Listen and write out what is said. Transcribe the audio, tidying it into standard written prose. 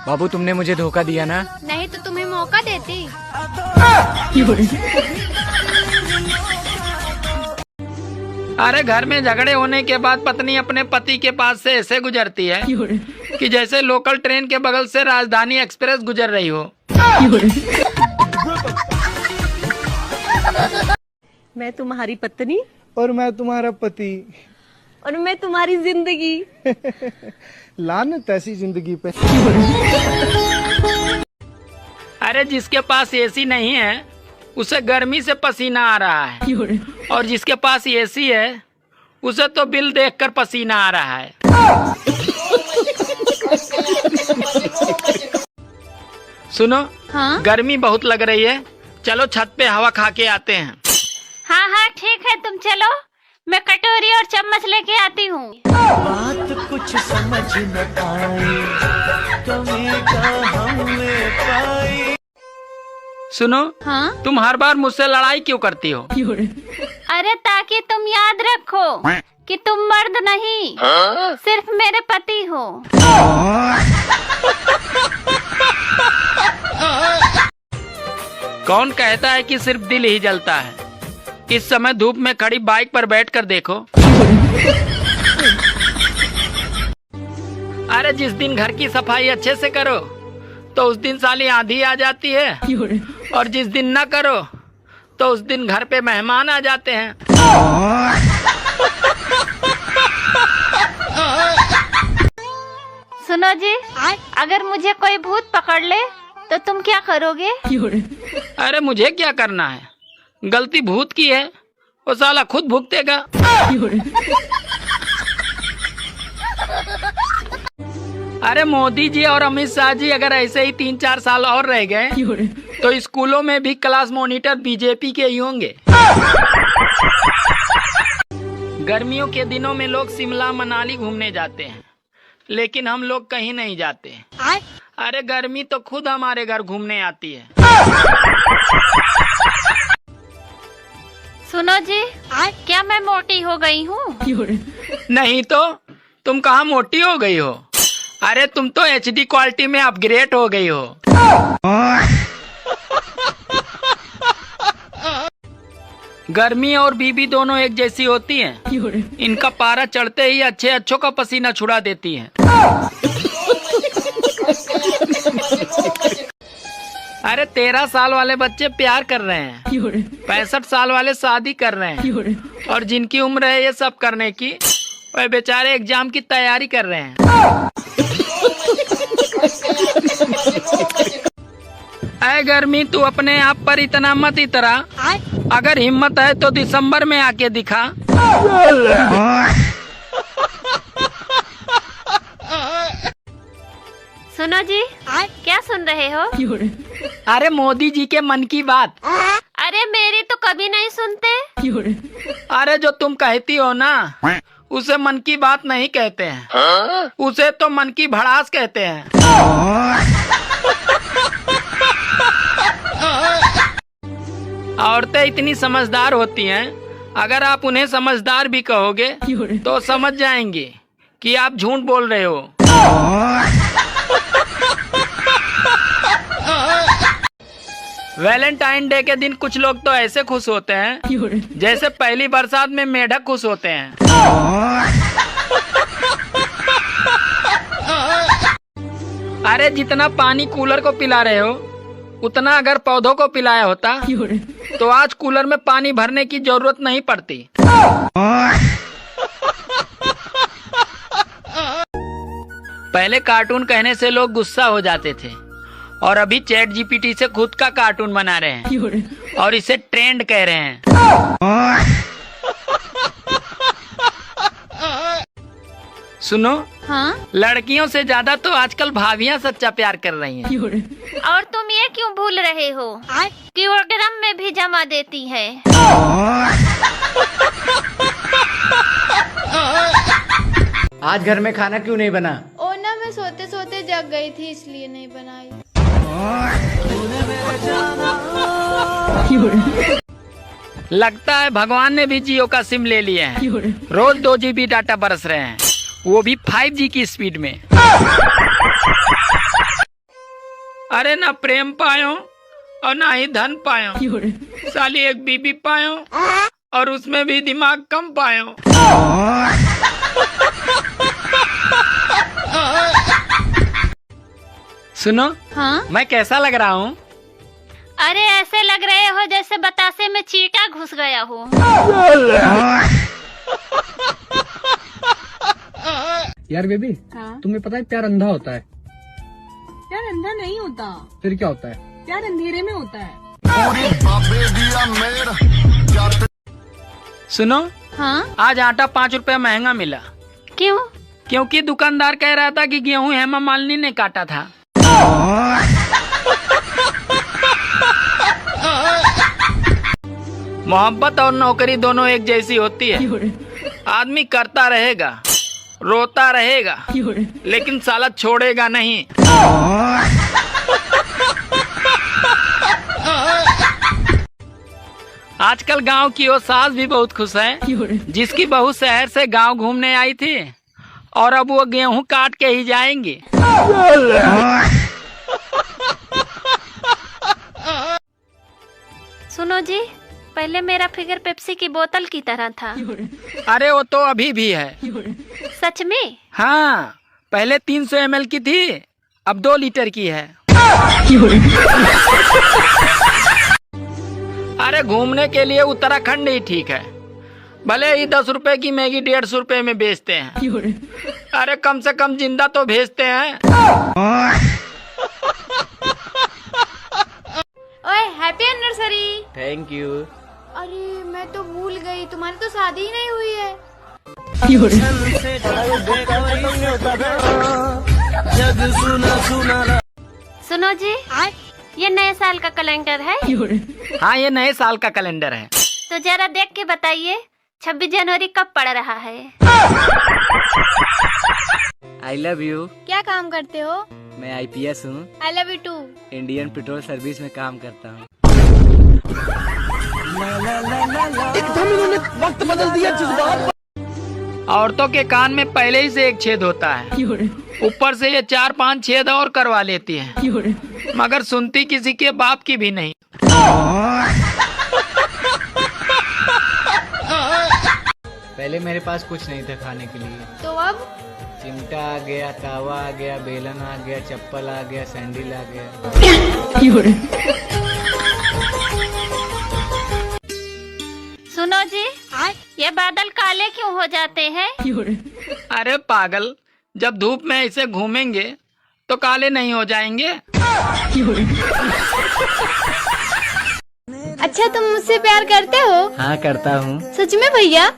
बाबू तुमने मुझे धोखा दिया ना। नहीं तो तुम्हें मौका देती। अरे घर में झगड़े होने के बाद पत्नी अपने पति के पास से ऐसे गुजरती है कि जैसे लोकल ट्रेन के बगल से राजधानी एक्सप्रेस गुजर रही हो। मैं तुम्हारी पत्नी और मैं तुम्हारा पति और मैं तुम्हारी जिंदगी। लानत ऐसी जिंदगी पे। अरे जिसके पास एसी नहीं है उसे गर्मी से पसीना आ रहा है, और जिसके पास एसी है उसे तो बिल देखकर पसीना आ रहा है। सुनो, हाँ गर्मी बहुत लग रही है, चलो छत पे हवा खा के आते हैं। हाँ हाँ ठीक है, तुम चलो, मैं कटोरी और चम्मच लेके आती हूँ। बात कुछ समझ न आए, कमी कहाँ में पाई। सुनो, हाँ तुम हर बार मुझसे लड़ाई क्यों करती हो? अरे ताकि तुम याद रखो कि तुम मर्द नहीं, सिर्फ मेरे पति हो। कौन कहता है कि सिर्फ दिल ही जलता है? इस समय धूप में खड़ी बाइक पर बैठकर देखो। अरे जिस दिन घर की सफाई अच्छे से करो तो उस दिन साली आंधी आ जाती है, और जिस दिन न करो तो उस दिन घर पे मेहमान आ जाते हैं। सुनो जी, अगर मुझे कोई भूत पकड़ ले तो तुम क्या करोगे? अरे मुझे क्या करना है, गलती भूत की है, वो साला खुद भुगतेगा। अरे मोदी जी और अमित शाह जी अगर ऐसे ही 3-4 साल और रह गए तो स्कूलों में भी क्लास मॉनिटर बीजेपी के ही होंगे। गर्मियों के दिनों में लोग शिमला मनाली घूमने जाते हैं, लेकिन हम लोग कहीं नहीं जाते। अरे गर्मी तो खुद हमारे घर घूमने आती है। सुनो जी, क्या मैं मोटी हो गई हूँ? नहीं तो तुम कहाँ मोटी हो गई हो? अरे तुम तो एचडी क्वालिटी में अपग्रेड हो गई हो। गर्मी और बीबी दोनों एक जैसी होती हैं। इनका पारा चढ़ते ही अच्छे अच्छों का पसीना छुड़ा देती हैं। अरे 13 साल वाले बच्चे प्यार कर रहे हैं, 65 साल वाले शादी कर रहे हैं, और जिनकी उम्र है ये सब करने की, वह बेचारे एग्जाम की तैयारी कर रहे हैं। ऐ गर्मी तू अपने आप पर इतना मत इतरा, अगर हिम्मत है तो दिसंबर में आके दिखा। सुनो जी, क्या सुन रहे हो? अरे मोदी जी के मन की बात। अरे मेरी तो कभी नहीं सुनते। अरे जो तुम कहती हो ना उसे मन की बात नहीं कहते हैं, उसे तो मन की भड़ास कहते हैं। औरतें इतनी समझदार होती हैं, अगर आप उन्हें समझदार भी कहोगे तो समझ जाएंगी कि आप झूठ बोल रहे हो। वैलेंटाइन डे के दिन कुछ लोग तो ऐसे खुश होते हैं जैसे पहली बरसात में मेढक खुश होते हैं। अरे जितना पानी कूलर को पिला रहे हो उतना अगर पौधों को पिलाया होता तो आज कूलर में पानी भरने की जरूरत नहीं पड़ती। पहले कार्टून कहने से लोग गुस्सा हो जाते थे, और अभी चैट जीपीटी से खुद का कार्टून बना रहे हैं और इसे ट्रेंड कह रहे हैं। सुनो, हाँ? लड़कियों से ज्यादा तो आजकल भाभियां सच्चा प्यार कर रही हैं। और तुम ये क्यों भूल रहे हो कि वो ड्रम में भी जमा देती है? आज घर में खाना क्यों नहीं बना? ओ ना, मैं सोते सोते जग गई थी इसलिए नहीं बनाई। लगता है भगवान ने भी जियो का सिम ले लिया है, रोज 2 GB डाटा बरस रहे हैं, वो भी 5G की स्पीड में। अरे ना प्रेम पायो और ना ही धन पायो, साली एक बीबी पायो और उसमें भी दिमाग कम पायो। सुनो, हाँ? मैं कैसा लग रहा हूँ? अरे ऐसे लग रहे हो जैसे बतासे में चींटा घुस गया हो। यार बेबी, तुम्हें पता है प्यार अंधा होता है? प्यार अंधा नहीं होता, फिर क्या होता है? प्यार अंधेरे में होता है। सुनो, हाँ? आज आटा 5 रुपए महंगा मिला। क्यों? क्योंकि दुकानदार कह रहा था कि गेहूं हेमा मालिनी ने काटा था। मोहब्बत और नौकरी दोनों एक जैसी होती है। आदमी करता रहेगा, रोता रहेगा, लेकिन साला छोड़ेगा नहीं। आजकल गांव की वो सास भी बहुत खुश है जिसकी बहू शहर से गांव घूमने आई थी और अब वो गेहूं काट के ही जाएंगी। सुनो जी, पहले मेरा फिगर पेप्सी की बोतल की तरह था। अरे वो तो अभी भी है। सच में? हाँ, पहले 300 ml की थी, अब 2 लीटर की है। अरे घूमने के लिए उत्तराखंड ही ठीक है, भले ही 10 रुपए की मैगी 150 रुपए में बेचते हैं। अरे कम से कम जिंदा तो भेजते हैं। ओए हैप्पी एनिवर्सरी। Thank you. अरे मैं तो भूल गई, तुम्हारी तो शादी ही नहीं हुई है। सुनो जी, ये नए साल का कैलेंडर है। हाँ, ये नए साल का कैलेंडर है। तो जरा देख के बताइए 26 जनवरी कब पड़ रहा है? I love you. क्या काम करते हो? मैं IPS हूँ, I love you too. Indian petrol service में काम करता हूँ। एकदम इन्होंने वक्त बदल दिया जज्बात। औरतों के कान में पहले ही से एक छेद होता है, ऊपर से ये 4-5 छेद और करवा लेती है, मगर सुनती किसी के बाप की भी नहीं। पहले मेरे पास कुछ नहीं था खाने के लिए, तो अब? चिमटा आ गया, तावा आ गया, बेलन आ गया, चप्पल आ गया, सैंडल आ गया। सुनो जी, ये बादल काले क्यों हो जाते हैं? अरे पागल, जब धूप में ऐसे घूमेंगे तो काले नहीं हो जाएंगे। अच्छा तुम मुझसे प्यार करते हो? हाँ करता हूँ। सच में भैया?